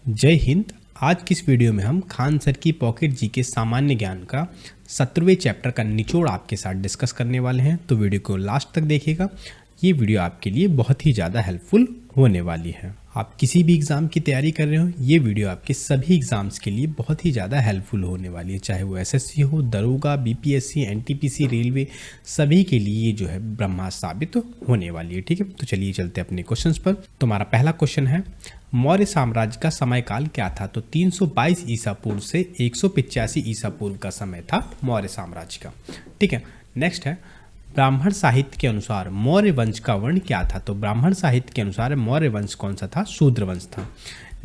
जय हिंद। आज की इस वीडियो में हम खान सर की पॉकेट जी के सामान्य ज्ञान का 17वें चैप्टर का निचोड़ आपके साथ डिस्कस करने वाले हैं, तो वीडियो को लास्ट तक देखिएगा। ये वीडियो आपके लिए बहुत ही ज़्यादा हेल्पफुल होने वाली है। आप किसी भी एग्ज़ाम की तैयारी कर रहे हो, ये वीडियो आपके सभी एग्ज़ाम्स के लिए बहुत ही ज़्यादा हेल्पफुल होने वाली है, चाहे वो एसएससी हो, दरोगा, बीपीएससी, एनटीपीसी, रेलवे, सभी के लिए ये जो है ब्रह्मास्त्र साबित होने वाली है। ठीक है, तो चलिए चलते हैं अपने क्वेश्चंस पर। तो हमारा पहला क्वेश्चन है, मौर्य साम्राज्य का समयकाल क्या था? तो 322 ईसा पूर्व से 185 ईसा पूर्व का समय था मौर्य साम्राज्य का। ठीक है, नेक्स्ट है, ब्राह्मण साहित्य के अनुसार मौर्य वंश का वर्ण क्या था? तो ब्राह्मण साहित्य के अनुसार मौर्य वंश कौन सा था? शूद्र वंश था।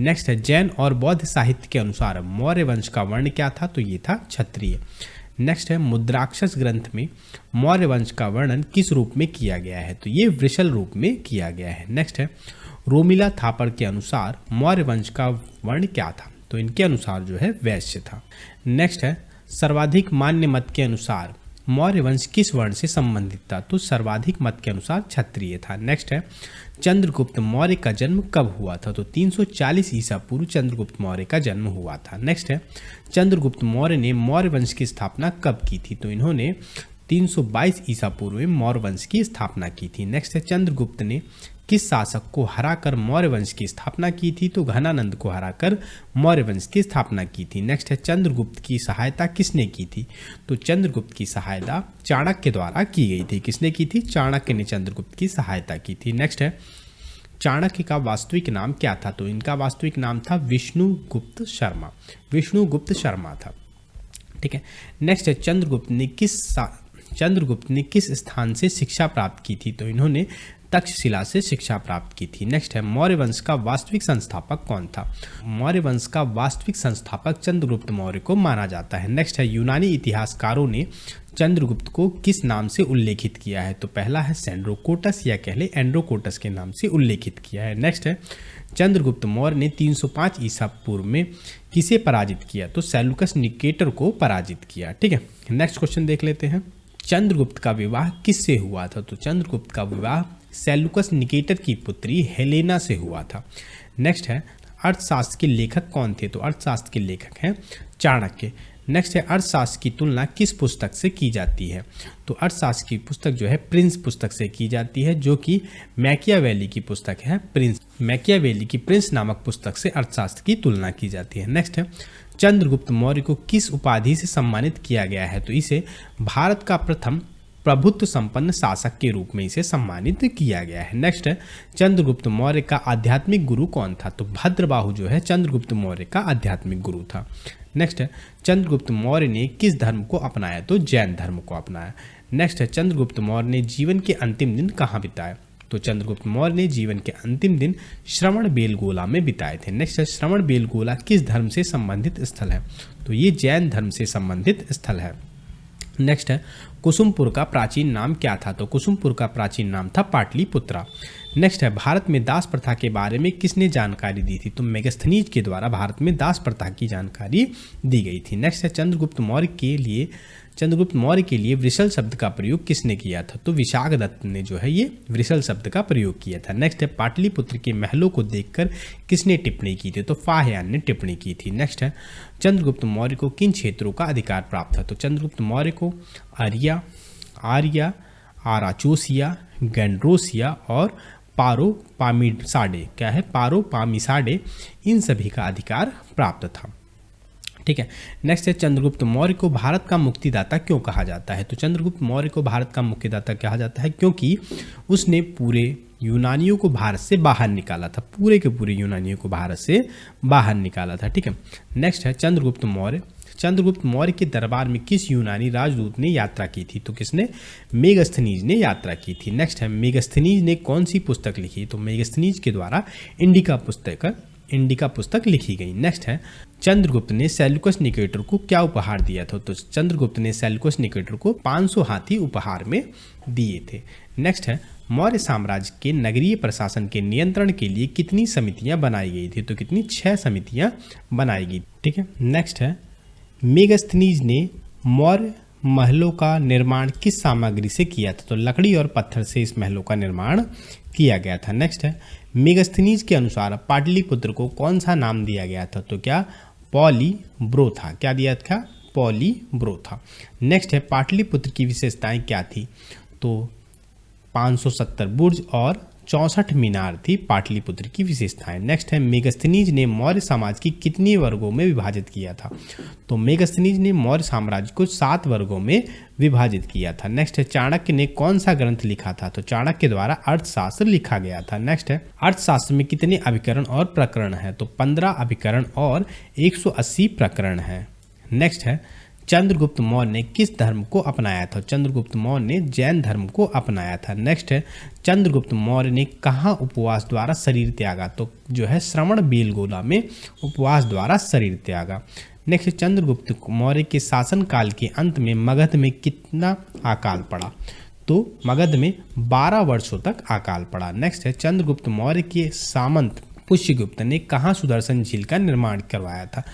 नेक्स्ट है, जैन और बौद्ध साहित्य के अनुसार मौर्य वंश का वर्ण क्या था? तो ये था क्षत्रिय। नेक्स्ट है, मुद्राक्षस ग्रंथ में मौर्य वंश का वर्णन किस रूप में किया गया है? तो ये वृषल रूप में किया गया है। नेक्स्ट है, रोमिला थापर के अनुसार मौर्य वंश का वर्ण क्या था? तो इनके अनुसार जो है वैश्य था। नेक्स्ट है, सर्वाधिक मान्य मत के अनुसार मौर्य वंश किस वर्ण से संबंधित था? तो सर्वाधिक मत के अनुसार क्षत्रिय था। नेक्स्ट है, चंद्रगुप्त मौर्य का जन्म कब हुआ था? तो 340 ईसा पूर्व चंद्रगुप्त मौर्य का जन्म हुआ था। नेक्स्ट है, चंद्रगुप्त मौर्य ने मौर्य वंश की स्थापना कब की थी? तो इन्होंने 322 ईसा पूर्व में मौर्य वंश की स्थापना की थी। नेक्स्ट है, चंद्रगुप्त ने किस शासक को हराकर मौर्य वंश की स्थापना की थी? तो घनानंद को हराकर मौर्य वंश की स्थापना की थी। नेक्स्ट है, चंद्रगुप्त की सहायता किसने की थी? तो चंद्रगुप्त की सहायता चाणक्य द्वारा की गई थी। किसने की थी? चाणक्य ने चंद्रगुप्त की सहायता की थी। नेक्स्ट है, चाणक्य का वास्तविक नाम क्या था? तो इनका वास्तविक नाम था विष्णुगुप्त शर्मा। विष्णुगुप्त शर्मा था। ठीक है, नेक्स्ट है, चंद्रगुप्त ने किस स्थान से शिक्षा प्राप्त की थी? तो इन्होंने तक्षशिला से शिक्षा प्राप्त की थी। नेक्स्ट है, मौर्य वंश का वास्तविक संस्थापक कौन था? मौर्य वंश का वास्तविक संस्थापक चंद्रगुप्त मौर्य को माना जाता है। नेक्स्ट है, यूनानी इतिहासकारों ने चंद्रगुप्त को किस नाम से उल्लेखित किया है? तो पहला है सेंड्रोकोटस या कह ले एंड्रोकोटस के नाम से उल्लेखित किया है। नेक्स्ट है, चंद्रगुप्त मौर्य ने 305 ईसा पूर्व में किसे पराजित किया? तो सेल्यूकस निकेटर को पराजित किया। ठीक है, नेक्स्ट क्वेश्चन देख लेते हैं, चंद्रगुप्त का विवाह किससे हुआ था? तो चंद्रगुप्त का विवाह सेल्यूकस निकेटर की पुत्री हेलेना से हुआ था। नेक्स्ट है, अर्थशास्त्र के लेखक कौन थे? तो अर्थशास्त्र के लेखक हैं चाणक्य। नेक्स्ट है, अर्थशास्त्र की तुलना किस पुस्तक से की जाती है? तो अर्थशास्त्र की पुस्तक जो है प्रिंस पुस्तक से की जाती है, जो कि मैकियावेली की पुस्तक है प्रिंस। मैकियावेली की प्रिंस नामक पुस्तक से अर्थशास्त्र की तुलना की जाती है। नेक्स्ट है, चंद्रगुप्त मौर्य को किस उपाधि से सम्मानित किया गया है? तो इसे भारत का प्रथम प्रभुत्व संपन्न शासक के रूप में इसे सम्मानित किया गया है। नेक्स्ट है, चंद्रगुप्त मौर्य का आध्यात्मिक गुरु कौन था? तो भद्रबाहु जो है चंद्रगुप्त मौर्य का आध्यात्मिक गुरु था। नेक्स्ट है, चंद्रगुप्त मौर्य ने किस धर्म को अपनाया? तो जैन धर्म को अपनाया। नेक्स्ट है, चंद्रगुप्त मौर्य ने जीवन के अंतिम दिन कहाँ बिताए? तो चंद्रगुप्त मौर्य ने जीवन के अंतिम दिन श्रवण बेलगोला में बिताए थे। नेक्स्ट है, श्रवण बेलगोला किस धर्म से संबंधित स्थल है? तो ये जैन धर्म से संबंधित स्थल है। नेक्स्ट है, कुसुमपुर का प्राचीन नाम क्या था? तो कुसुमपुर का प्राचीन नाम था पाटलिपुत्रा। नेक्स्ट है, भारत में दास प्रथा के बारे में किसने जानकारी दी थी? तो मेगस्थनीज के द्वारा भारत में दास प्रथा की जानकारी दी गई थी। नेक्स्ट है, चंद्रगुप्त मौर्य के लिए वृषल शब्द का प्रयोग किसने किया था? तो विशाखदत्त ने जो है ये वृषल शब्द का प्रयोग किया था। नेक्स्ट है, पाटलिपुत्र के महलों को देखकर किसने टिप्पणी की थी? तो फाहयान ने टिप्पणी की थी। नेक्स्ट है, चंद्रगुप्त मौर्य को किन क्षेत्रों का अधिकार प्राप्त था? तो चंद्रगुप्त मौर्य को आर्या, आराचोसिया, गैंड्रोसिया और पारोपामिसाडे, इन सभी का अधिकार प्राप्त था। ठीक है, नेक्स्ट है, चंद्रगुप्त मौर्य को भारत का मुक्तिदाता क्यों कहा जाता है? तो चंद्रगुप्त मौर्य को भारत का मुक्तिदाता कहा जाता है क्योंकि उसने पूरे यूनानियों को भारत से बाहर निकाला था। पूरे के पूरे यूनानियों को भारत से बाहर निकाला था। ठीक है, नेक्स्ट है, चंद्रगुप्त मौर्य के दरबार में किस यूनानी राजदूत ने यात्रा की थी? तो किसने? मेगस्थनीज ने यात्रा की थी। नेक्स्ट है, मेगस्थनीज ने कौन सी पुस्तक लिखी? तो मेगस्थनीज के द्वारा इंडिका पुस्तक लिखी गई। नेक्स्ट है, चंद्रगुप्त ने सेल्यूकस निकेटर को क्या उपहार दिया था? तो चंद्रगुप्त ने सेल्यूकस निकेटर को 500 हाथी उपहार में दिए थे। नेक्स्ट है, मौर्य साम्राज्य के नगरीय प्रशासन के नियंत्रण के लिए कितनी समितियां बनाई गई थी? तो कितनी? 6 समितियां बनाई गई। ठीक है, नेक्स्ट है, मेगस्थनीज ने मौर्य महलों का निर्माण किस सामग्री से किया था? तो लकड़ी और पत्थर से इस महलों का निर्माण किया गया था। नेक्स्ट है, मेगस्थनीज के अनुसार पाटलिपुत्र को कौन सा नाम दिया गया था? तो क्या पॉलीब्रोथा। क्या दिया था? पॉलीब्रोथा। नेक्स्ट है, पाटलिपुत्र की विशेषताएं क्या थी? तो 570 बुर्ज और 64 मीनार थी पाटलिपुत्र की विशेषताएं। नेक्स्ट है, मेगस्थनीज ने मौर्य समाज की कितनी वर्गों में विभाजित किया था? तो मेगस्थनीज ने मौर्य साम्राज्य को 7 वर्गों में विभाजित किया था। नेक्स्ट है, चाणक्य ने कौन सा ग्रंथ लिखा था? तो चाणक्य द्वारा अर्थशास्त्र लिखा गया था। नेक्स्ट है, अर्थशास्त्र में कितने अभिकरण और प्रकरण है? तो 15 अभिकरण और 180 प्रकरण है। नेक्स्ट है, चंद्रगुप्त मौर्य ने किस धर्म को अपनाया था? चंद्रगुप्त मौर्य ने जैन धर्म को अपनाया था। नेक्स्ट है, चंद्रगुप्त मौर्य ने कहाँ उपवास द्वारा शरीर त्यागा? तो जो है श्रवण बेलगोला में उपवास द्वारा शरीर त्यागा। नेक्स्ट, चंद्रगुप्त मौर्य के शासनकाल के अंत में मगध में कितना अकाल पड़ा? तो मगध में 12 वर्षों तक अकाल पड़ा। नेक्स्ट है, चंद्रगुप्त मौर्य के सामंत पुष्यगुप्त ने कहाँ सुदर्शन झील का निर्माण करवाया था?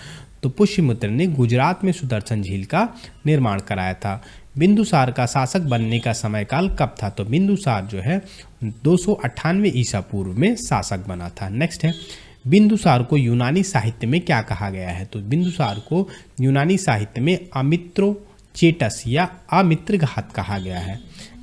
तो पुष्यमित्र ने गुजरात में सुदर्शन झील का निर्माण कराया था। बिंदुसार का शासक बनने का समय काल कब था? तो बिंदुसार जो है 298 ईसा पूर्व में शासक बना था। नेक्स्ट है, बिंदुसार को यूनानी साहित्य में क्या कहा गया है? तो बिंदुसार को यूनानी साहित्य में अमित्रोचेटस या अमित्रघात कहा गया है।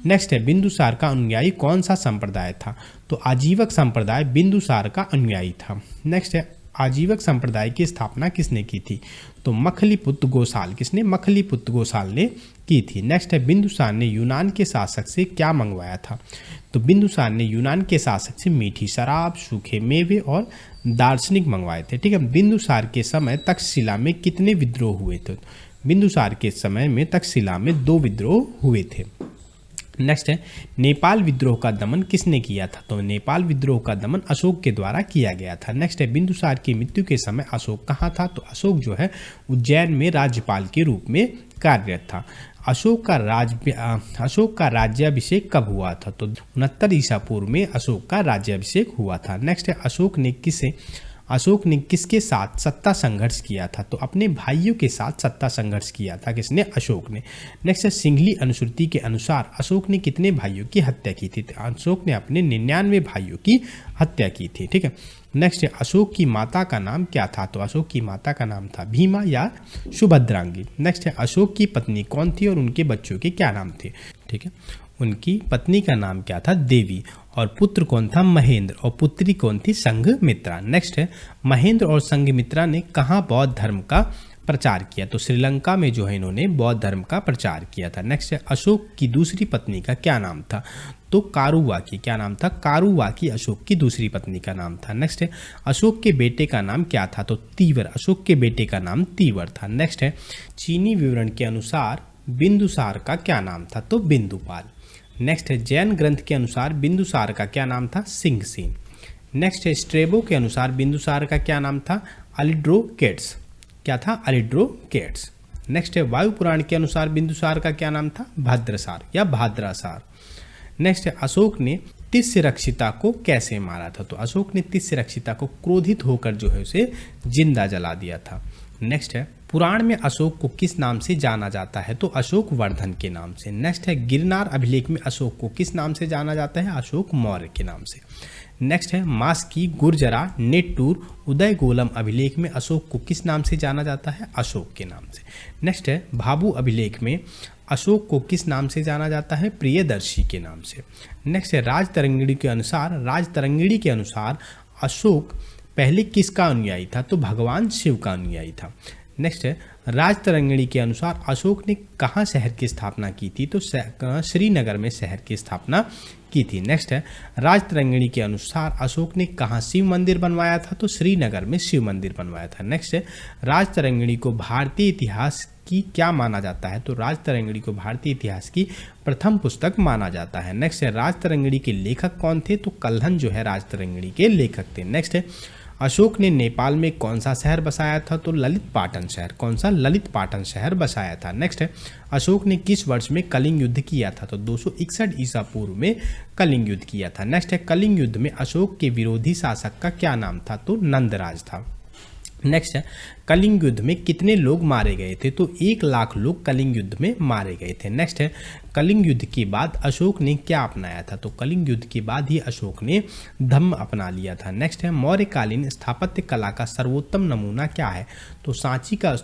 नेक्स्ट है, बिंदुसार का अनुयायी कौन सा संप्रदाय था? तो आजीवक संप्रदाय बिंदुसार का अनुयायी था। नेक्स्ट है, आजीवक संप्रदाय की स्थापना किसने की थी? तो मखलीपुत्र गोसाल। किसने? मखलीपुत्र गोसाल ने की थी। नेक्स्ट है, बिंदुसार ने यूनान के शासक से क्या मंगवाया था? तो बिंदुसार ने यूनान के शासक से मीठी शराब, सूखे मेवे और दार्शनिक मंगवाए थे। ठीक है, बिंदुसार के समय तक्षशिला में कितने विद्रोह हुए थे? बिंदुसार के समय में तक्षशिला में 2 विद्रोह हुए थे। नेक्स्ट है, नेपाल विद्रोह का दमन किसने किया था? तो नेपाल विद्रोह का दमन अशोक के द्वारा किया गया था। नेक्स्ट है, बिंदुसार की मृत्यु के समय अशोक कहाँ था? तो अशोक जो है उज्जैन में राज्यपाल के रूप में कार्यरत था। अशोक का राज्याभिषेक कब हुआ था? तो 69 ईसा पूर्व में अशोक का राज्याभिषेक हुआ था। नेक्स्ट है, अशोक ने किसके साथ सत्ता संघर्ष किया था? तो अपने भाइयों के साथ सत्ता संघर्ष किया था। किसने? अशोक ने। नेक्स्ट है, सिंघली अनुश्रुति के अनुसार अशोक ने कितने भाइयों की हत्या की थी? अशोक ने अपने 99 भाइयों की हत्या की थी। ठीक है, नेक्स्ट है, अशोक की माता का नाम क्या था? तो अशोक की माता का नाम था भीमा या सुभद्रांगी। नेक्स्ट है, अशोक की पत्नी कौन थी और उनके बच्चों के क्या नाम थे? ठीक है, उनकी पत्नी का नाम क्या था? देवी। और पुत्र कौन था? महेंद्र। और पुत्री कौन थी? संघमित्रा। नेक्स्ट है, महेंद्र और संघमित्रा ने कहाँ बौद्ध धर्म का प्रचार किया? तो श्रीलंका में जो है इन्होंने बौद्ध धर्म का प्रचार किया था। नेक्स्ट है, अशोक की दूसरी पत्नी का क्या नाम था? तो कारुवाकी। क्या नाम था? कारुवाकी अशोक की दूसरी पत्नी का नाम था। नेक्स्ट है, अशोक के बेटे का नाम क्या था? तो तीवर। अशोक के बेटे का नाम तीवर था। नेक्स्ट है, चीनी विवरण के अनुसार बिंदुसार का क्या नाम था? तो बिंदुपाल। नेक्स्ट है, जैन ग्रंथ के अनुसार बिंदुसार का क्या नाम था? सिंहसेन। नेक्स्ट है, स्ट्रेबो के अनुसार बिंदुसार का क्या नाम था? अलिड्रोकेट्स। क्या था? अलिड्रोकेट्स। नेक्स्ट है, वायु पुराण के अनुसार बिंदुसार का क्या नाम था? भद्रसार या भाद्रासार। नेक्स्ट है, अशोक ने तिस्यरक्षिता को कैसे मारा था? तो अशोक ने तिस्यरक्षिता को क्रोधित होकर जो है उसे जिंदा जला दिया था। नेक्स्ट है, पुराण में अशोक को किस नाम से जाना जाता है? तो अशोक वर्धन के नाम से। नेक्स्ट है, गिरनार अभिलेख में अशोक को किस नाम से जाना जाता है? अशोक मौर्य के नाम से। नेक्स्ट है, मास्की, गुर्जरा, नेट्टूर, उदयगोलम अभिलेख में अशोक को किस नाम से जाना जाता है? अशोक के नाम से। नेक्स्ट है, भाभू अभिलेख में अशोक को किस नाम से जाना जाता है? प्रियदर्शी के नाम से। नेक्स्ट है, राजतरंगिणी के अनुसार अशोक पहले किसका अनुयायी था? तो भगवान शिव का अनुयायी था। नेक्स्ट है, राजतरंगिणी के अनुसार अशोक ने कहाँ शहर की स्थापना की थी? तो श्रीनगर में शहर की स्थापना की थी। नेक्स्ट है, राजतरंगिणी के अनुसार अशोक ने कहाँ शिव मंदिर बनवाया था? तो श्रीनगर में शिव मंदिर बनवाया था। नेक्स्ट है, राजतरंगिणी को भारतीय इतिहास की क्या माना जाता है? तो राजतरंगिणी को भारतीय इतिहास की प्रथम पुस्तक माना जाता है। नेक्स्ट है, राजतरंगिणी के लेखक कौन थे? तो कल्हण जो है राजतरंगिणी के लेखक थे। नेक्स्ट है, अशोक ने नेपाल में कौन सा शहर बसाया था? तो ललित पाटन शहर। कौन सा? ललित पाटन शहर बसाया था। नेक्स्ट है, अशोक ने किस वर्ष में कलिंग युद्ध किया था? तो 261 ईसा पूर्व में कलिंग युद्ध किया था। नेक्स्ट है, कलिंग युद्ध में अशोक के विरोधी शासक का क्या नाम था? तो नंदराज था। नेक्स्ट है कलिंग युद्ध में कितने लोग मारे गए थे, तो 1,00,000 लोग कलिंग युद्ध में मारे गए थे। नेक्स्ट है कलिंग युद्ध के बाद अशोक ने क्या अपनाया था, तो कलिंग युद्ध के बाद ही अशोक ने धम्म अपना लिया था। नेक्स्ट है मौर्यकालीन स्थापत्य कला का सर्वोत्तम नमूना क्या है, तो सांची का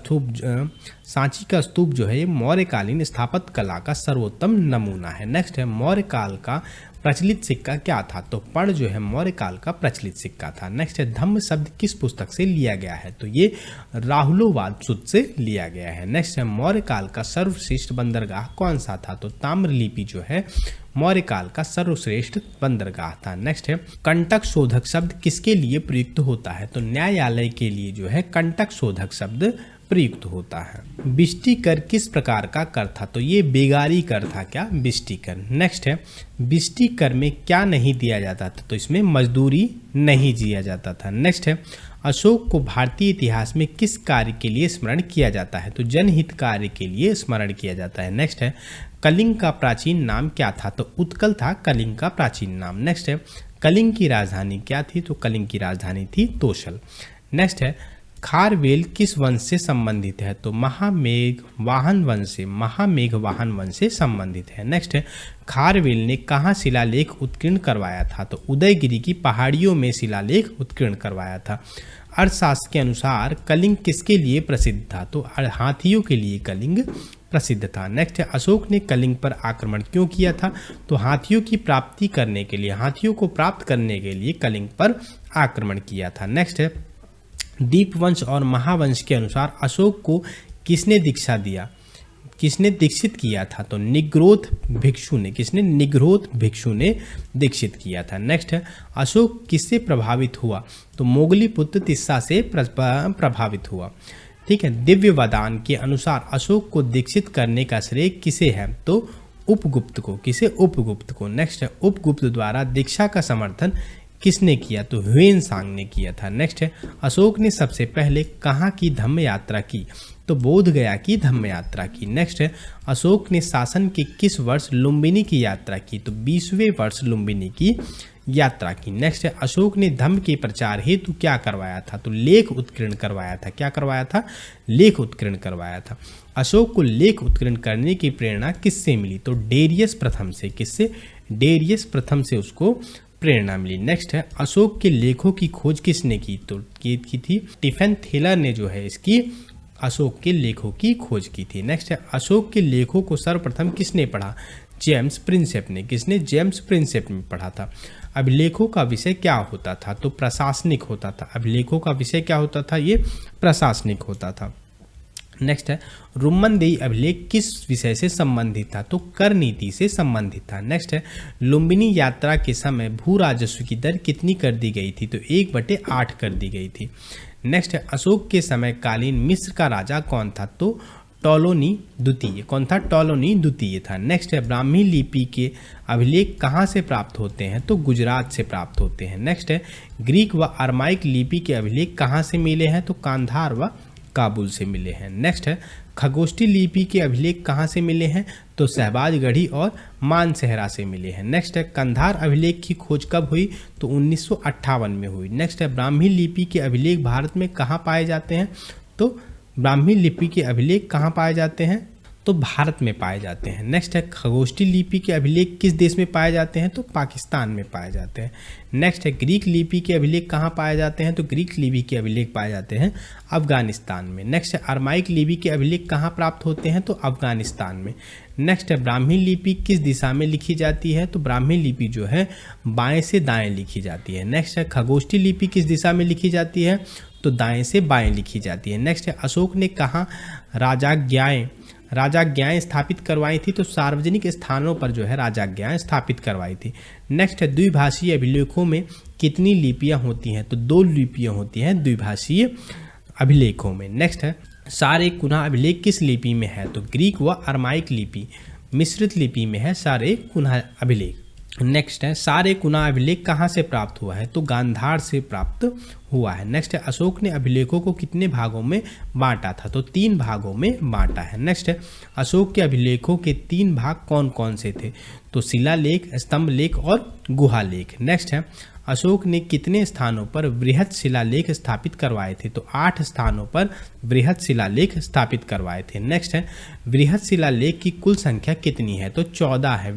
स्तूप जो है ये मौर्यकालीन स्थापत्य कला का सर्वोत्तम नमूना है। नेक्स्ट है मौर्य काल का प्रचलित सिक्का क्या था, तो पर्ण जो है मौर्य काल का प्रचलित सिक्का था। नेक्स्ट है धम्म शब्द किस पुस्तक से लिया गया है, तो ये राहुलोवाद सूत्र से लिया गया है। नेक्स्ट है मौर्य काल का सर्वश्रेष्ठ बंदरगाह कौन सा था, तो ताम्रलिपि जो है मौर्य काल का सर्वश्रेष्ठ बंदरगाह था। नेक्स्ट है कंटक शोधक शब्द किसके लिए प्रयुक्त होता है, तो न्यायालय के लिए जो है कंटक शोधक शब्द प्रयुक्त होता है। बिष्टी कर किस प्रकार का कर था, तो ये बेगारी कर था क्या, बिष्टी कर। नेक्स्ट है बिष्टी कर में क्या नहीं दिया जाता था, तो इसमें मजदूरी नहीं दिया जाता था। नेक्स्ट है अशोक को भारतीय इतिहास में किस कार्य के लिए स्मरण किया जाता है, तो जनहित कार्य के लिए स्मरण किया जाता है। नेक्स्ट है कलिंग का प्राचीन नाम क्या था, तो उत्कल था कलिंग का प्राचीन नाम। नेक्स्ट है कलिंग की राजधानी क्या थी, तो कलिंग की राजधानी थी तोशल। नेक्स्ट है खारवेल किस वंश से संबंधित है, तो महामेघवाहन वंश से संबंधित है। नेक्स्ट है खारवेल ने कहाँ शिलालेख उत्कीर्ण करवाया था, तो उदयगिरी की पहाड़ियों में शिलालेख उत्कीर्ण करवाया था। अर्थशास्त्र के अनुसार कलिंग किसके लिए प्रसिद्ध था, तो हाथियों के लिए कलिंग प्रसिद्ध था। नेक्स्ट है अशोक ने कलिंग पर आक्रमण क्यों किया था, तो हाथियों को प्राप्त करने के लिए कलिंग पर आक्रमण किया था। नेक्स्ट है दीपवंश और महावंश के अनुसार अशोक को किसने दीक्षित किया था, तो निग्रोध भिक्षु ने दीक्षित किया था। नेक्स्ट है अशोक किससे प्रभावित हुआ, तो मोगली पुत्र तिस्सा से प्रभावित हुआ। ठीक है दिव्य वदान के अनुसार अशोक को दीक्षित करने का श्रेय किसे है, तो उपगुप्त को। नेक्स्ट है उपगुप्त द्वारा दीक्षा का समर्थन किसने किया, तो ह्वेनसांग ने किया था। नेक्स्ट है अशोक ने सबसे पहले कहाँ की धम्म यात्रा की, तो बोध गया की धम्म यात्रा की। नेक्स्ट है अशोक ने शासन के किस वर्ष लुम्बिनी की यात्रा की, तो 20वें वर्ष लुम्बिनी की यात्रा की। नेक्स्ट है अशोक ने धम्म के प्रचार हेतु क्या करवाया था, तो लेख उत्कीर्ण करवाया था। क्या करवाया था, लेख उत्कीर्ण करवाया था। अशोक को लेख उत्कीर्ण करने की प्रेरणा किससे मिली, तो डेरियस प्रथम से उसको प्रेरणा मिली। नेक्स्ट है अशोक के लेखों की खोज किसने की, तो की थी स्टीफन थेलर ने जो है इसकी अशोक के लेखों की खोज की थी। नेक्स्ट है अशोक के लेखों को सर्वप्रथम किसने पढ़ा, जेम्स प्रिंसेप ने। किसने, जेम्स प्रिंसेप ने पढ़ा था। अभिलेखों का विषय क्या होता था, तो प्रशासनिक होता था। अभिलेखों का विषय क्या होता था, ये प्रशासनिक होता था। नेक्स्ट है रुम्मनदेही अभिलेख किस विषय से संबंधित था, तो कर नीति से संबंधित था। नेक्स्ट है लुम्बिनी यात्रा के समय भू राजस्व की दर कितनी कर दी गई थी, तो 1/8 कर दी गई थी। नेक्स्ट है अशोक के समय कालीन मिस्र का राजा कौन था, तो टॉलोनी द्वितीय। कौन था, टॉलोनी द्वितीय था। नेक्स्ट है ब्राह्मी लिपि के अभिलेख कहाँ से प्राप्त होते हैं, तो गुजरात से प्राप्त होते हैं। नेक्स्ट है ग्रीक व अरमाइक लिपि के अभिलेख कहाँ से मिले हैं, तो कांधार व काबुल से मिले हैं। नेक्स्ट है खगोष्ठी लिपि के अभिलेख कहाँ से मिले हैं, तो शहबाजगढ़ी और मानसहरा से मिले हैं। नेक्स्ट है कंधार अभिलेख की खोज कब हुई, तो 1958 में हुई। नेक्स्ट है ब्राह्मी लिपि के अभिलेख भारत में कहाँ पाए जाते हैं, तो ब्राह्मी लिपि के अभिलेख कहाँ पाए जाते हैं, तो भारत में पाए जाते हैं। नेक्स्ट है खगोष्ठी लिपि के अभिलेख किस देश में पाए जाते हैं, तो पाकिस्तान में पाए जाते हैं। नेक्स्ट है ग्रीक लिपि के अभिलेख कहाँ पाए जाते हैं, तो ग्रीक लिपि के अभिलेख पाए जाते हैं अफगानिस्तान में। नेक्स्ट है अरमाइक लिपि के अभिलेख कहाँ प्राप्त होते हैं, तो अफगानिस्तान में। नेक्स्ट है ब्राह्मी लिपि किस दिशा में लिखी जाती है, तो ब्राह्मी लिपि जो है बाएं से दाएं लिखी जाती है। नेक्स्ट है खगोष्ठी लिपि किस दिशा में लिखी जाती है, तो दाएं से बाएं लिखी जाती है। नेक्स्ट है अशोक ने कहाँ राजाज्ञाएं स्थापित करवाई थी, तो सार्वजनिक स्थानों पर जो है राजाज्ञाएं स्थापित करवाई थी। नेक्स्ट है द्विभाषीय अभिलेखों में कितनी लिपियां होती हैं, तो 2 लिपियां होती हैं द्विभाषीय अभिलेखों में। नेक्स्ट है सारे कुना अभिलेख किस लिपि में है, तो ग्रीक व अरमाइक लिपि मिश्रित लिपि में है सारे कुना अभिलेख। नेक्स्ट है सारे कुना अभिलेख कहाँ से प्राप्त हुआ है, तो गांधार से प्राप्त हुआ है। नेक्स्ट है अशोक ने अभिलेखों को कितने भागों में बांटा था, तो 3 भागों में बांटा है। नेक्स्ट है अशोक के अभिलेखों के 3 भाग कौन कौन से थे, तो शिलालेख, स्तंभ लेख और गुहा लेख। नेक्स्ट है अशोक ने कितने स्थानों पर वृहत शिलालेख स्थापित करवाए थे? तो 8 स्थानों पर वृहत शिलालेख स्थापित करवाए थे। नेक्स्ट है, वृहत शिलालेख की कुल संख्या कितनी है? तो 14 है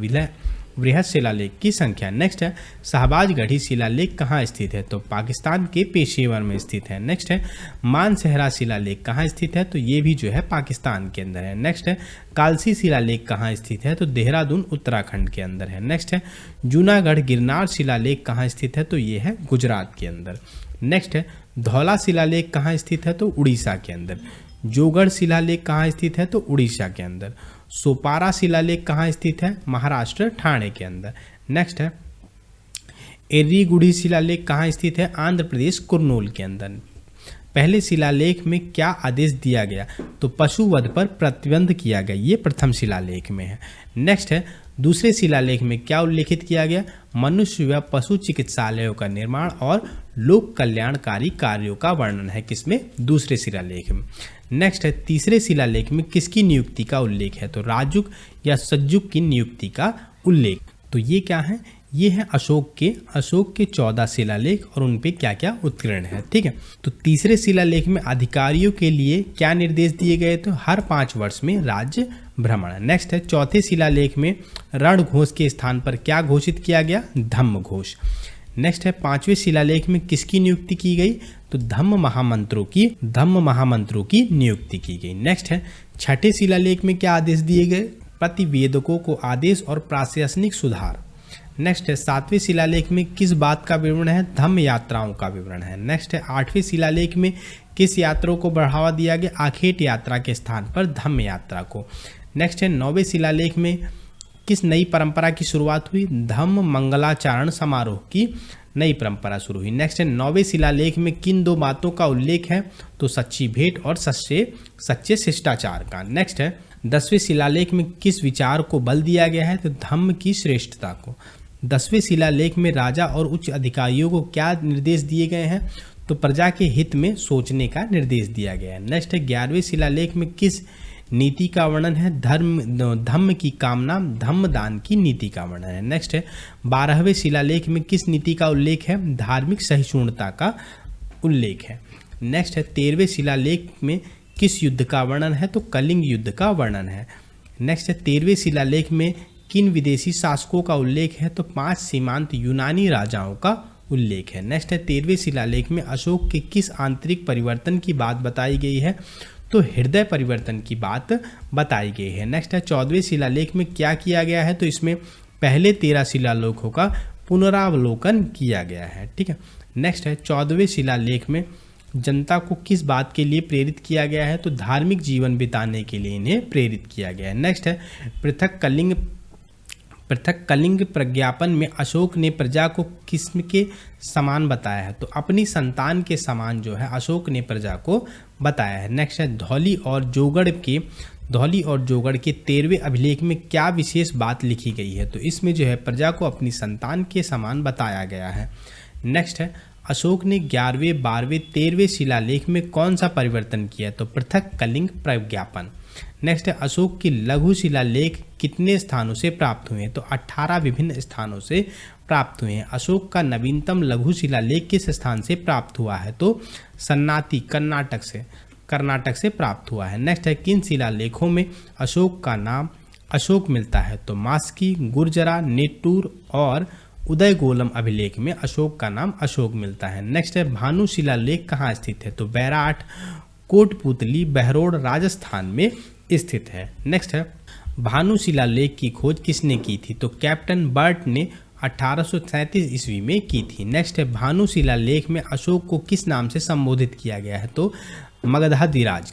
वृहत शिलालेख की संख्या। नेक्स्ट है, शाहबाजगढ़ी शिलालेख कहाँ स्थित है? तो पाकिस्तान के पेशेवर में स्थित है। नेक्स्ट है, मानसहरा शिलालेख कहाँ स्थित है? तो ये भी जो है पाकिस्तान के अंदर है। नेक्स्ट है, कालसी शिलालेख कहाँ स्थित है? तो देहरादून उत्तराखंड के अंदर है। नेक्स्ट है, जूनागढ़ गिरनार शिलालेख कहाँ स्थित है? तो ये है गुजरात के अंदर। नेक्स्ट है, धौला शिलालेख कहाँ स्थित है? तो उड़ीसा के अंदर। जोगढ़ शिलालेख कहाँ स्थित है? तो उड़ीसा के अंदर। सोपारा शिलालेख कहाँ स्थित है? महाराष्ट्र ठाणे के अंदर। नेक्स्ट है, एर्रीगुडी शिलालेख कहाँ स्थित है? आंध्र प्रदेश कुर्नूल के अंदर। पहले शिलालेख में क्या आदेश दिया गया? तो पशुवध पर प्रतिबंध किया गया, ये प्रथम शिलालेख में है। नेक्स्ट है, दूसरे शिलालेख में क्या उल्लेखित किया गया? मनुष्य व पशु चिकित्सालयों का निर्माण और लोक कल्याणकारी कार्यों का वर्णन है, किसमें? दूसरे शिलालेख में। नेक्स्ट है, तीसरे शिलालेख में किसकी नियुक्ति का उल्लेख है? तो राजुक या सज्जुक की नियुक्ति का उल्लेख। तो ये क्या है? ये है अशोक के 14 शिलालेख और उन पे क्या क्या उत्कीर्ण है। ठीक है, तो तीसरे शिलालेख में अधिकारियों के लिए क्या निर्देश दिए गए? तो हर 5 वर्ष में राज्य भ्रमण। नेक्स्ट है, चौथे शिलालेख में रण घोष के स्थान पर क्या घोषित किया गया? धम्म घोष। नेक्स्ट है, 5वें शिलालेख में किसकी नियुक्ति की गई? तो धम्म महामंत्रों की नियुक्ति की गई। नेक्स्ट है, छठे शिलालेख में क्या आदेश दिए गए? प्रतिवेदकों को आदेश और प्रशासनिक सुधार। नेक्स्ट है, 7वें शिलालेख में किस बात का विवरण है? धम्म यात्राओं का विवरण है। नेक्स्ट है, 8वें शिलालेख में किस यात्रा को बढ़ावा दिया गया? आखेट यात्रा के स्थान पर धम्म यात्रा को। नेक्स्ट है, 9वें शिलालेख में किस नई परंपरा की शुरुआत हुई? धम्म मंगलाचरण समारोह की नई परंपरा शुरू हुई। नेक्स्ट है, 9वें शिलालेख में किन 2 बातों का उल्लेख है? तो सच्ची भेंट और सच्चे शिष्टाचार का। नेक्स्ट है, 10वें शिलालेख में किस विचार को बल दिया गया है? तो धम्म की श्रेष्ठता को। 10वें शिलालेख में राजा और उच्च अधिकारियों को क्या निर्देश दिए गए हैं? तो प्रजा के हित में सोचने का निर्देश दिया गया है। नेक्स्ट है, 11वें शिलालेख में किस नीति का वर्णन है? धम्म की कामना, धम्म दान की नीति का वर्णन है। नेक्स्ट है, 12वें शिलालेख में किस नीति का उल्लेख है? धार्मिक सहिष्णुता का उल्लेख है। नेक्स्ट है, 13वें शिलालेख में किस युद्ध का वर्णन है? तो कलिंग युद्ध का वर्णन है। नेक्स्ट है, 13वें शिलालेख में किन विदेशी शासकों का उल्लेख है? तो 5 सीमांत यूनानी राजाओं का उल्लेख है। नेक्स्ट है, 13वें शिलालेख में अशोक के किस आंतरिक परिवर्तन की बात बताई गई है? तो हृदय परिवर्तन की बात बताई गई है। नेक्स्ट है, 14वें शिलालेख में क्या किया गया है? तो इसमें पहले 13 शिलालेखों का पुनरावलोकन किया गया है। ठीक है, नेक्स्ट है, 14वें शिलालेख में जनता को किस बात के लिए प्रेरित किया गया है? तो धार्मिक जीवन बिताने के लिए इन्हें प्रेरित किया गया है। नेक्स्ट है, पृथक कलिंग प्रज्ञापन में अशोक ने प्रजा को किस्म के समान बताया है? तो अपनी संतान के समान जो है अशोक ने प्रजा को बताया है। नेक्स्ट है, धौली और जोगढ़ के 13वें अभिलेख में क्या विशेष बात लिखी गई है? तो इसमें जो है प्रजा को अपनी संतान के समान बताया गया है। नेक्स्ट है, अशोक ने 11वें, 12वें, 13वें शिलालेख में कौन सा परिवर्तन किया? तो पृथक कलिंग प्रज्ञापन। नेक्स्ट है, अशोक के लघु शिलालेख कितने स्थानों से प्राप्त हुए हैं? तो 18 विभिन्न स्थानों से प्राप्त हुए हैं। अशोक का नवीनतम लघु शिलालेख किस स्थान से प्राप्त हुआ है? तो सन्नाती कर्नाटक से प्राप्त हुआ है। नेक्स्ट है, किन शिलालेखों में अशोक का नाम अशोक मिलता है? तो मास्की, गुर्जरा, नेट्टूर और उदयगोलम अभिलेख में अशोक का नाम अशोक मिलता है। नेक्स्ट है, भानु शिलालेख कहाँ स्थित है? तो बैराट, कोटपुतली, बहरोड राजस्थान में स्थित है। नेक्स्ट है, भानु शिलालेख की खोज किसने की थी? तो कैप्टन बर्ट ने 1837 ईस्वी में की थी। नेक्स्ट है, भानु शिलालेख में अशोक को किस नाम से संबोधित किया गया है? तो मगधाधिराज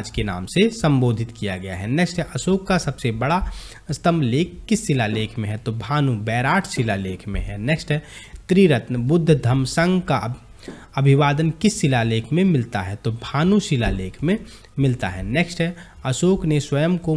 के नाम से संबोधित किया गया है। नेक्स्ट है, अशोक का सबसे बड़ा स्तंभ लेख किस शिलालेख में है? तो भानु बैराट शिलालेख में है। नेक्स्ट है, त्रिरत्न बुद्ध धम्म संघ का अभिवादन किस शिलालेख में मिलता है? तो भानु शिलालेख में मिलता है। नेक्स्ट है, अशोक ने स्वयं को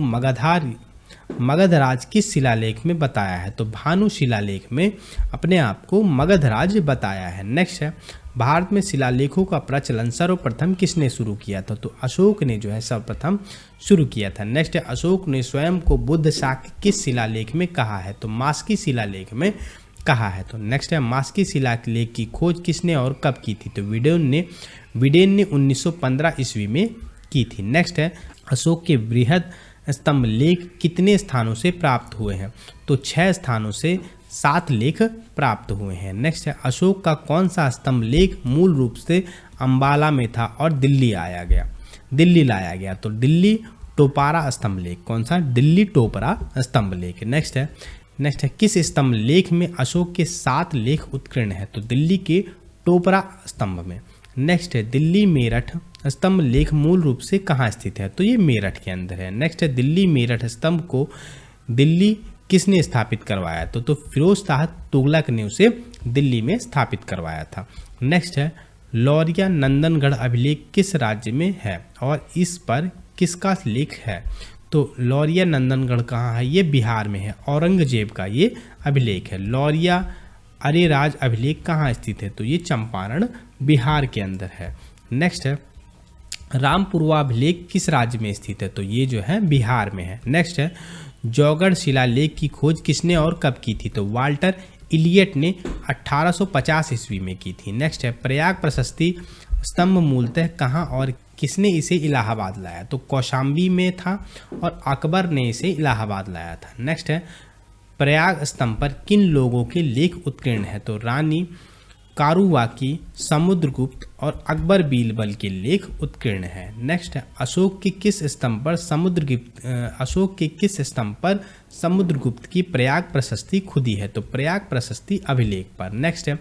मगधराज किस शिलालेख में बताया है? तो भानु शिलालेख में अपने आप को मगधराज बताया है। नेक्स्ट है, भारत में शिलालेखों का प्रचलन सर्वप्रथम किसने शुरू किया था? तो अशोक ने जो है सर्वप्रथम शुरू किया था। नेक्स्ट है, अशोक ने स्वयं को बुद्ध शाक्य किस शिलालेख में कहा है? तो मास्की शिलालेख में कहा है। तो नेक्स्ट है मास्की शिलालेख की खोज किसने और कब की थी? तो विडेन ने 1915 ईस्वी में की थी। नेक्स्ट है अशोक के बृहद स्तंभ लेख कितने स्थानों से प्राप्त हुए हैं? तो 6 स्थानों से 7 लेख प्राप्त हुए हैं। नेक्स्ट है अशोक का कौन सा स्तंभ लेख मूल रूप से अंबाला में था और दिल्ली लाया गया? तो दिल्ली टोपारा स्तंभ लेख। कौन सा? दिल्ली टोपरा स्तंभ लेख। नेक्स्ट है किस स्तंभ लेख में अशोक के 7 लेख उत्कीर्ण है? तो दिल्ली के टोपरा स्तंभ में। नेक्स्ट है दिल्ली मेरठ स्तंभ लेख मूल रूप से कहाँ स्थित है? तो ये मेरठ के अंदर है। नेक्स्ट है दिल्ली मेरठ स्तंभ को दिल्ली किसने स्थापित करवाया? तो फिरोज शाह तुगलक ने उसे दिल्ली में स्थापित करवाया था। नेक्स्ट है लौरिया नंदनगढ़ अभिलेख किस राज्य में है और इस पर किसका लेख है? तो लौरिया नंदनगढ़ कहाँ है? ये बिहार में है, औरंगजेब का ये अभिलेख है। लौरिया अरेराज अभिलेख कहाँ स्थित है? तो ये चंपारण बिहार के अंदर है। नेक्स्ट है रामपुरवा अभिलेख किस राज्य में स्थित है? तो ये जो है बिहार में है। नेक्स्ट है जौगढ़ शिलालेख की खोज किसने और कब की थी? तो वाल्टर इलियट ने 1850 ईस्वी में की थी। नेक्स्ट है प्रयाग प्रशस्ति स्तंभ मूलतः कहाँ और किसने इसे इलाहाबाद लाया? तो कौशाम्बी में था और अकबर ने इसे इलाहाबाद लाया था। नेक्स्ट है प्रयाग स्तंभ पर किन लोगों के लेख उत्कीर्ण है? तो रानी कारुवाकी, समुद्रगुप्त और अकबर बीरबल के लेख उत्कीर्ण है। नेक्स्ट है अशोक के किस स्तंभ पर समुद्रगुप्त की प्रयाग प्रशस्ति खुदी है? तो प्रयाग प्रशस्ति अभिलेख पर। नेक्स्ट है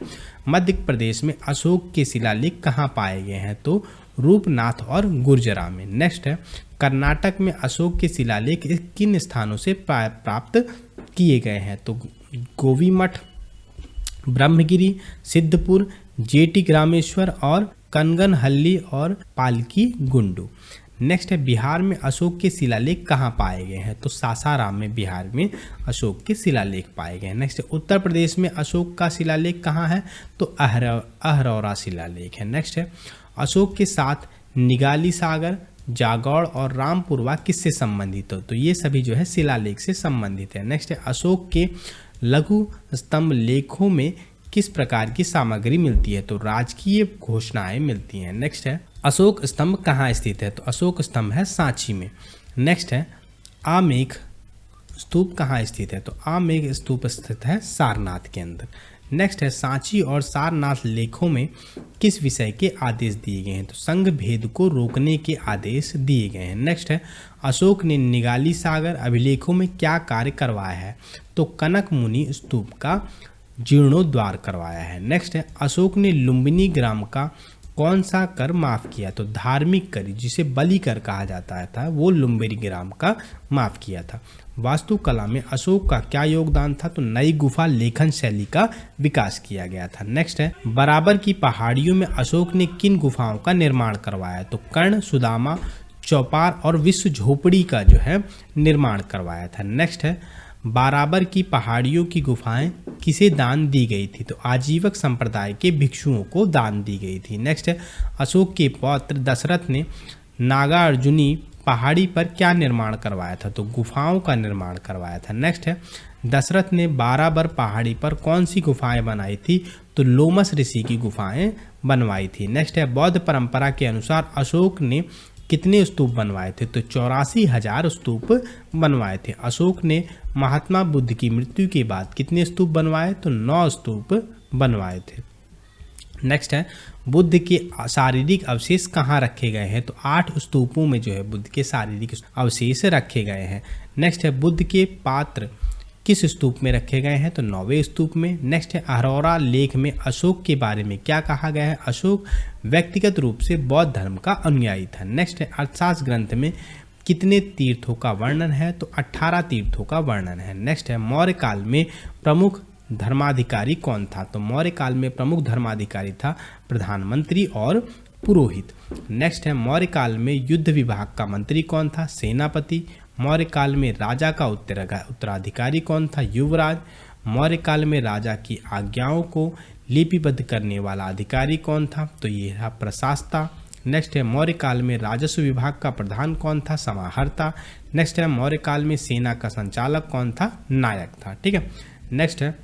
मध्य प्रदेश में अशोक के शिलालेख कहाँ पाए गए हैं? तो रूपनाथ और गुर्जरा में। नेक्स्ट है कर्नाटक में अशोक के शिलालेख किन स्थानों से प्राप्त किए गए हैं? तो गोवीमठ, ब्रह्मगिरी, सिद्धपुर, जेटी ग्रामेश्वर और कनगनहल्ली और पालकी गुंडू। नेक्स्ट है बिहार में अशोक के शिलालेख कहाँ पाए गए हैं? तो सासाराम में बिहार में अशोक के शिलालेख पाए गए हैं। नेक्स्ट है उत्तर प्रदेश में अशोक का शिलालेख कहाँ है? तो अहरौरा शिलालेख है। नेक्स्ट है अशोक के साथ निगाली सागर, जागौड़ और रामपुरवा किससे संबंधित हो? तो ये सभी जो है शिलालेख से संबंधित है। नेक्स्ट है अशोक के लघु स्तंभ लेखों में किस प्रकार की सामग्री मिलती है? तो राजकीय घोषणाएं मिलती हैं। नेक्स्ट है अशोक स्तंभ कहाँ स्थित है? तो अशोक स्तंभ है सांची में। नेक्स्ट है आमेघ स्तूप कहाँ स्थित है? तो आमेघ स्तूप स्थित है सारनाथ के अंदर। नेक्स्ट है सांची और सारनाथ लेखों में किस विषय के आदेश दिए गए हैं? तो संघ भेद को रोकने के आदेश दिए गए हैं। नेक्स्ट है अशोक ने निगाली सागर अभिलेखों में क्या कार्य करवाया है? तो कनक मुनि स्तूप का जीर्णोद्धार करवाया है। नेक्स्ट है अशोक ने लुम्बिनी ग्राम का कौन सा कर माफ किया? तो धार्मिक कर जिसे बलि कर कहा जाता था वो लुम्बिनी ग्राम का माफ किया था। वास्तुकला में अशोक का क्या योगदान था? तो नई गुफा लेखन शैली का विकास किया गया था। नेक्स्ट है बराबर की पहाड़ियों में अशोक ने किन गुफाओं का निर्माण करवाया? तो कर्ण, सुदामा, चौपार और विश्व झोपड़ी का जो है निर्माण करवाया था। नेक्स्ट है बाराबर की पहाड़ियों की गुफाएं किसे दान दी गई थी? तो आजीवक संप्रदाय के भिक्षुओं को दान दी गई थी। नेक्स्ट है अशोक के पौत्र दशरथ ने नागार्जुनी पहाड़ी पर क्या निर्माण करवाया था? तो गुफाओं का निर्माण करवाया था। नेक्स्ट है दशरथ ने बाराबर पहाड़ी पर कौन सी गुफाएं बनाई थी? तो लोमस ऋषि की गुफाएं बनवाई थी। नेक्स्ट है बौद्ध परंपरा के अनुसार अशोक ने कितने स्तूप बनवाए थे? तो 84,000 स्तूप बनवाए थे। अशोक ने महात्मा बुद्ध की मृत्यु के बाद कितने स्तूप बनवाए? तो 9 स्तूप बनवाए थे। नेक्स्ट है बुद्ध के शारीरिक अवशेष कहाँ रखे गए हैं? तो 8 स्तूपों में जो है बुद्ध के शारीरिक अवशेष रखे गए हैं। नेक्स्ट है बुद्ध के पात्र किस स्तूप में रखे गए हैं? तो 9वें स्तूप में। नेक्स्ट है अहरौरा लेख में अशोक के बारे में क्या कहा गया है? अशोक व्यक्तिगत रूप से बौद्ध धर्म का अनुयायी था। नेक्स्ट है अर्थशास्त्र ग्रंथ में कितने तीर्थों का वर्णन है? तो 18 तीर्थों का वर्णन है। नेक्स्ट है मौर्य काल में प्रमुख धर्माधिकारी कौन था? तो मौर्य काल में प्रमुख धर्माधिकारी था प्रधानमंत्री और पुरोहित। नेक्स्ट है मौर्य काल में युद्ध विभाग का मंत्री कौन था? सेनापति। मौर्य काल में राजा का उत्तराधिकारी कौन था? युवराज। मौर्य काल में राजा की आज्ञाओं को लिपिबद्ध करने वाला अधिकारी कौन था? तो ये था प्रशासता। नेक्स्ट है मौर्य काल में राजस्व विभाग का प्रधान कौन था? समाहर्ता। नेक्स्ट है मौर्य काल में सेना का संचालक कौन था? नायक था। ठीक है। नेक्स्ट है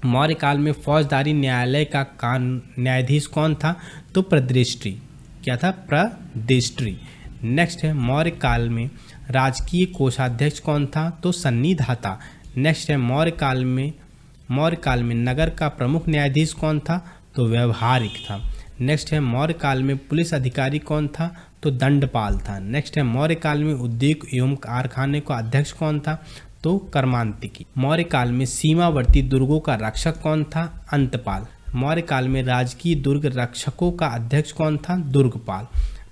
मौर्य काल में फौजदारी न्यायालय का न्यायाधीश कौन था? तो प्रदिष्ट्री। क्या था? प्रदिष्ट्री। नेक्स्ट है मौर्य काल में राजकीय कोषाध्यक्ष कौन था? तो सन्निधाता। नेक्स्ट है मौर्य काल में नगर का प्रमुख न्यायाधीश कौन था? तो व्यवहारिक था। नेक्स्ट है मौर्य काल में पुलिस अधिकारी कौन था? तो दंडपाल था। नेक्स्ट है मौर्य काल में उद्योग एवं कारखाने का अध्यक्ष कौन था? तो कर्मांतिकी। मौर्य काल में सीमावर्ती दुर्गों का रक्षक कौन था? अंतपाल। मौर्य काल में राजकीय दुर्ग रक्षकों का अध्यक्ष कौन था? दुर्गपाल।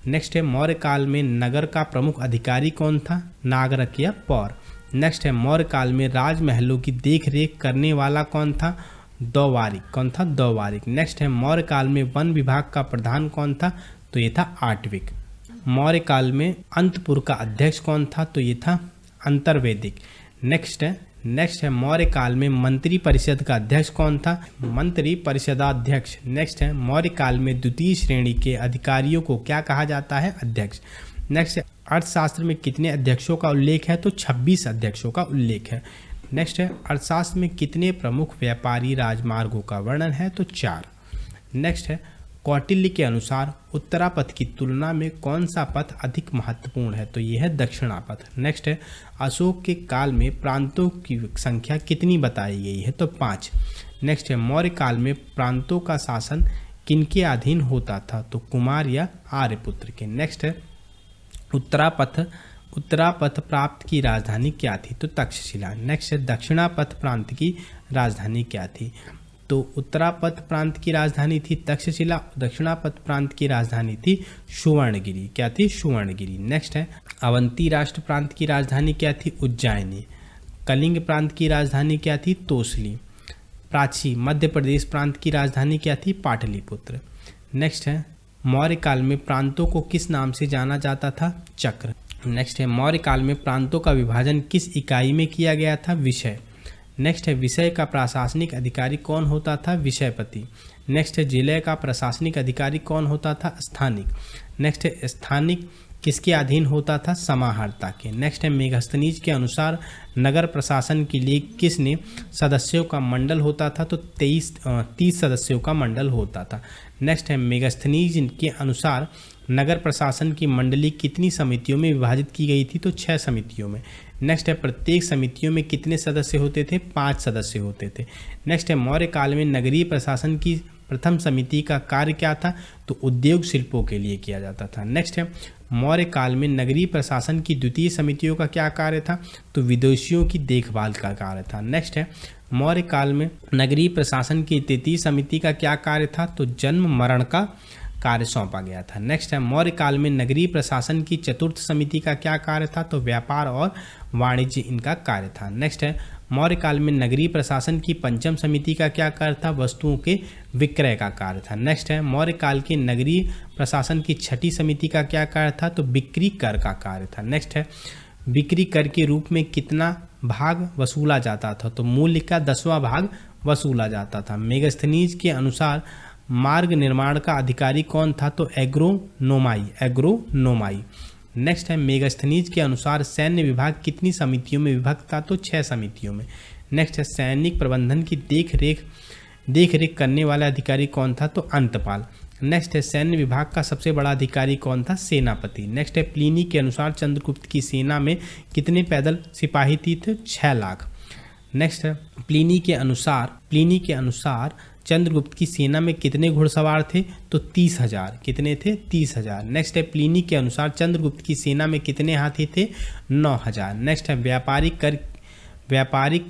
नेक्स्ट है मौर्य काल में नगर का प्रमुख अधिकारी कौन था? नागरक या पौर। नेक्स्ट है मौर्य काल में राजमहलों की देखरेख करने वाला कौन था? दौवारिक। कौन था? दौवारिक। नेक्स्ट है मौर्य काल में वन विभाग का प्रधान कौन था? तो ये था आटविक। मौर्य काल में अंतपुर का अध्यक्ष कौन था? तो ये था अंतर्वेदिक। नेक्स्ट है मौर्य काल में मंत्री परिषद का अध्यक्ष कौन था? मंत्री परिषदाध्यक्ष। नेक्स्ट है मौर्य काल में द्वितीय श्रेणी के अधिकारियों को क्या कहा जाता है? अध्यक्ष। नेक्स्ट है अर्थशास्त्र में कितने अध्यक्षों का उल्लेख है? तो 26 अध्यक्षों का उल्लेख है। नेक्स्ट है अर्थशास्त्र में कितने प्रमुख व्यापारी राजमार्गों का वर्णन है? तो 4। नेक्स्ट है कौटिल्य के अनुसार उत्तरापथ की तुलना में कौन सा पथ अधिक महत्वपूर्ण है? तो यह है दक्षिणापथ। नेक्स्ट है अशोक के काल में प्रांतों की संख्या कितनी बताई गई है? तो 5। नेक्स्ट है मौर्य काल में प्रांतों का शासन किनके अधीन होता था? तो कुमार या आर्यपुत्र के। नेक्स्ट है उत्तरापथ प्रांत की राजधानी क्या थी? तो तक्षशिला। नेक्स्ट है दक्षिणापथ प्रांत की राजधानी क्या थी? तो उत्तरापथ प्रांत की राजधानी थी तक्षशिला, दक्षिणापथ प्रांत की राजधानी थी सुवर्णगिरी। क्या थी? सुवर्णगिरी। नेक्स्ट है अवंती राष्ट्र प्रांत की राजधानी क्या थी? उज्जैनी। कलिंग प्रांत की राजधानी क्या थी? तोसली। प्राची मध्य प्रदेश प्रांत की राजधानी क्या थी? पाटलिपुत्र। नेक्स्ट है मौर्य काल में प्रांतों को किस नाम से जाना जाता था? चक्र। नेक्स्ट है मौर्य काल में प्रांतों का विभाजन किस इकाई में किया गया था? विषय। नेक्स्ट है विषय का प्रशासनिक अधिकारी कौन होता था? विषयपति। नेक्स्ट है जिले का प्रशासनिक अधिकारी कौन होता था? स्थानिक। नेक्स्ट है स्थानिक किसके अधीन होता था? समाहर्ता के। नेक्स्ट है मेगास्थनीज के अनुसार नगर प्रशासन के लिए किसने सदस्यों का मंडल होता था? तो 30 सदस्यों का मंडल होता था। नेक्स्ट है मेगास्थनीज के अनुसार नगर प्रशासन की मंडली कितनी समितियों में विभाजित की गई थी? तो 6 समितियों में। नेक्स्ट है प्रत्येक समितियों में कितने सदस्य होते थे? 5 सदस्य होते थे। नेक्स्ट है मौर्य काल में नगरीय प्रशासन की प्रथम समिति का कार्य क्या था? तो उद्योग शिल्पों के लिए किया जाता था। नेक्स्ट है मौर्य काल में नगरीय प्रशासन की द्वितीय समितियों का क्या कार्य था? तो विदेशियों की देखभाल का कार्य था। नेक्स्ट है मौर्य काल में नगरीय प्रशासन की तृतीय समिति का क्या कार्य था? तो जन्म मरण का कार्य सौंपा गया था। नेक्स्ट है मौर्य काल में नगरीय प्रशासन की चतुर्थ समिति का क्या कार्य था? तो व्यापार और वाणिज्य इनका कार्य था। नेक्स्ट है मौर्य काल में नगरीय प्रशासन की पंचम समिति का क्या कार्य था? वस्तुओं के विक्रय का कार्य था। नेक्स्ट है मौर्य काल के नगरीय प्रशासन की छठी समिति का क्या कार्य था? तो बिक्री कर का कार्य था। नेक्स्ट है बिक्री कर के रूप में कितना भाग वसूला जाता था? तो मूल्य का 10वां भाग वसूला जाता था। मेगास्थनीज के अनुसार मार्ग निर्माण का अधिकारी कौन था? तो एग्रोनोमाई। नेक्स्ट है मेगास्थनीज के अनुसार सैन्य विभाग कितनी समितियों में विभक्त था? तो 6 समितियों में। नेक्स्ट है सैनिक प्रबंधन की देखरेख करने वाला अधिकारी कौन था? तो अंतपाल। नेक्स्ट है सैन्य विभाग का सबसे बड़ा अधिकारी कौन था? सेनापति। नेक्स्ट है प्लिनी के अनुसार चंद्रगुप्त की सेना में कितने पैदल सिपाही थी? तो 6 लाख। नेक्स्ट है प्लिनी के अनुसार चंद्रगुप्त की सेना में कितने घुड़सवार थे? तो 30,000। कितने थे? 30,000। नेक्स्ट है प्लिनी के अनुसार चंद्रगुप्त की सेना में कितने हाथी थे? 9,000। नेक्स्ट है व्यापारिक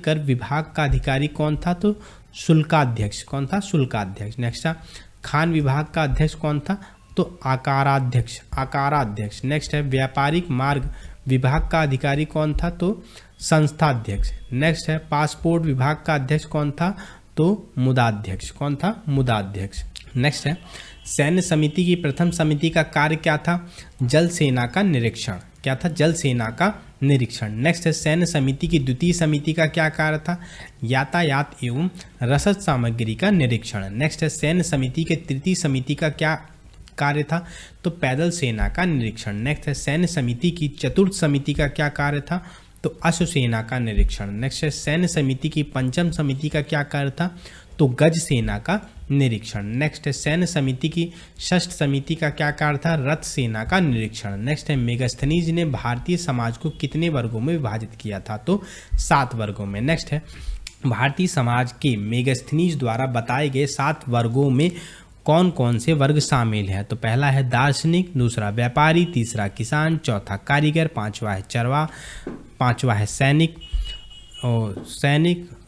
कर विभाग का अधिकारी कौन था? तो शुल्काध्यक्ष। कौन था? शुल्काध्यक्ष। नेक्स्ट है खान विभाग का अध्यक्ष कौन था? तो आकाराध्यक्ष। नेक्स्ट है व्यापारिक मार्ग विभाग का अधिकारी कौन था? तो संस्थाध्यक्ष। नेक्स्ट है पासपोर्ट विभाग का अध्यक्ष कौन था? तो मुदाध्यक्ष। कौन था? मुदाध्यक्ष। नेक्स्ट है सैन्य समिति की प्रथम समिति का कार्य क्या था? जल सेना का निरीक्षण। क्या था? जल सेना का निरीक्षण। नेक्स्ट है सैन्य समिति की द्वितीय समिति का क्या कार्य था? यातायात एवं रसद सामग्री का निरीक्षण। नेक्स्ट है सैन्य समिति के तृतीय समिति का क्या कार्य था? तो पैदल सेना का निरीक्षण। नेक्स्ट है सैन्य समिति की चतुर्थ समिति का क्या कार्य था? तो अश्वसेना का निरीक्षण। नेक्स्ट है सैन्य समिति की पंचम समिति का क्या कार्य था, तो गज सेना का निरीक्षण। नेक्स्ट है सैन्य समिति की षष्ठ समिति का क्या कार्य था, रथ सेना का निरीक्षण। नेक्स्ट है मेगास्थनीज ने भारतीय समाज को कितने वर्गों में विभाजित किया था, तो 7 वर्गों में। नेक्स्ट है भारतीय समाज के मेगास्थनीज द्वारा बताए गए 7 वर्गों में कौन कौन से वर्ग शामिल है, तो पहला है दार्शनिक, दूसरा व्यापारी, तीसरा किसान, चौथा कारीगर, पांचवा है चरवाहा, पांचवा है सैनिक,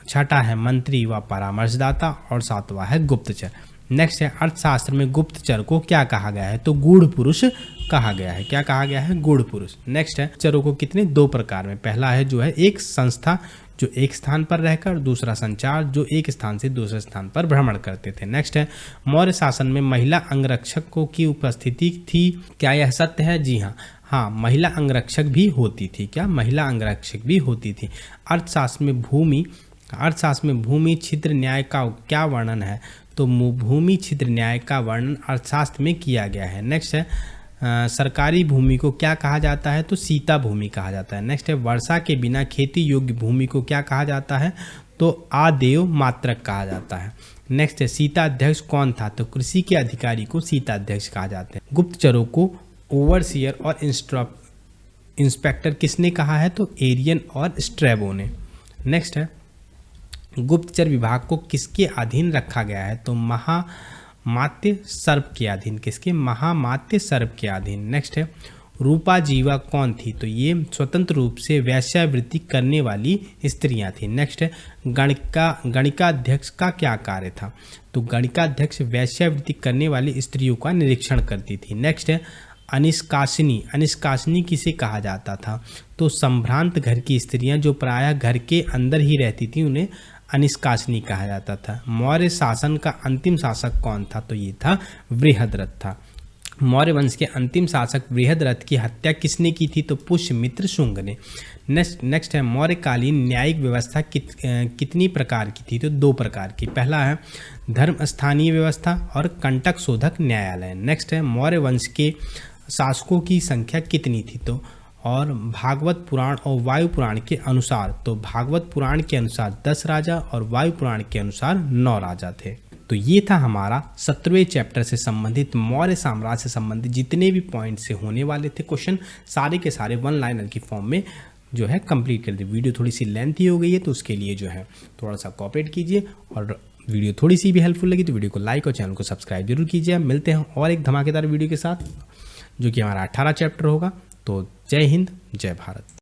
छठा है मंत्री व परामर्शदाता और सातवां है गुप्तचर। नेक्स्ट है अर्थशास्त्र में गुप्तचर को क्या कहा गया है, तो गूढ़ पुरुष कहा गया है। क्या कहा गया है, गूढ़ पुरुष। नेक्स्ट है चरों को कितने 2 प्रकार में, पहला है जो है एक संस्था जो एक स्थान पर रहकर, दूसरा संचार जो एक स्थान से दूसरे स्थान पर भ्रमण करते थे। नेक्स्ट है मौर्य शासन में महिला अंगरक्षकों की उपस्थिति थी, क्या यह सत्य है, जी हाँ, महिला अंगरक्षक भी होती थी। क्या, महिला अंगरक्षक भी होती थी। अर्थशास्त्र में भूमि छिद्र न्याय का क्या वर्णन है, तो भूमि छिद्र न्याय का वर्णन अर्थशास्त्र में किया गया है। नेक्स्ट है सरकारी भूमि को क्या कहा जाता है, तो सीता भूमि कहा जाता है। नेक्स्ट है वर्षा के बिना खेती योग्य भूमि को क्या कहा जाता है, तो आदेव मात्रक कहा जाता है। नेक्स्ट है सीता अध्यक्ष कौन था, तो कृषि के अधिकारी को सीता अध्यक्ष कहा जाता है। गुप्तचरों को ओवरसियर और इंस्पेक्टर किसने कहा है, तो एरियन और स्ट्रैबो ने। नेक्स्ट है गुप्तचर विभाग को किसके अधीन रखा गया है, तो महामात्य सर्प के अधीन। किसके, महामात्य सर्प के अधीन। नेक्स्ट है रूपा जीवा कौन थी, तो ये स्वतंत्र रूप से वेश्यावृत्ति करने वाली स्त्रियां थी। नेक्स्ट है गणिकाध्यक्ष का क्या कार्य था, तो गणिकाध्यक्ष वेश्यावृत्ति करने वाली स्त्रियों का निरीक्षण करती थी। नेक्स्ट है अनिष्कासनी किसे कहा जाता था, तो संभ्रांत घर की स्त्रियां जो प्रायः घर के अंदर ही रहती थी उन्हें अनिष्कासनी कहा जाता था। मौर्य शासन का अंतिम शासक कौन था, तो ये था बृहद्रथ था। मौर्य वंश के अंतिम शासक बृहद्रथ की हत्या किसने की थी, तो पुष्यमित्र शुंग ने। नेक्स्ट है मौर्यकालीन न्यायिक व्यवस्था कितनी प्रकार की थी, तो 2 प्रकार की। पहला है धर्म स्थानीय व्यवस्था और कंटक शोधक न्यायालय। नेक्स्ट है मौर्य वंश के शासकों की संख्या कितनी थी, तो और भागवत पुराण और वायु पुराण के अनुसार, तो भागवत पुराण के अनुसार 10 राजा और वायु पुराण के अनुसार 9 राजा थे। तो ये था हमारा 17वें चैप्टर से संबंधित मौर्य साम्राज्य से संबंधित जितने भी पॉइंट से होने वाले थे क्वेश्चन, सारे के सारे 1 लाइनर की फॉर्म में जो है कंप्लीट कर दी। वीडियो थोड़ी सी लेंथी हो गई है तो उसके लिए जो है थोड़ा सा कोऑपरेट कीजिए, और वीडियो थोड़ी सी भी हेल्पफुल लगी तो वीडियो को लाइक और चैनल को सब्सक्राइब जरूर कीजिए। मिलते हैं और एक धमाकेदार वीडियो के साथ जो कि हमारा 18 चैप्टर होगा। तो जय हिंद, जय भारत।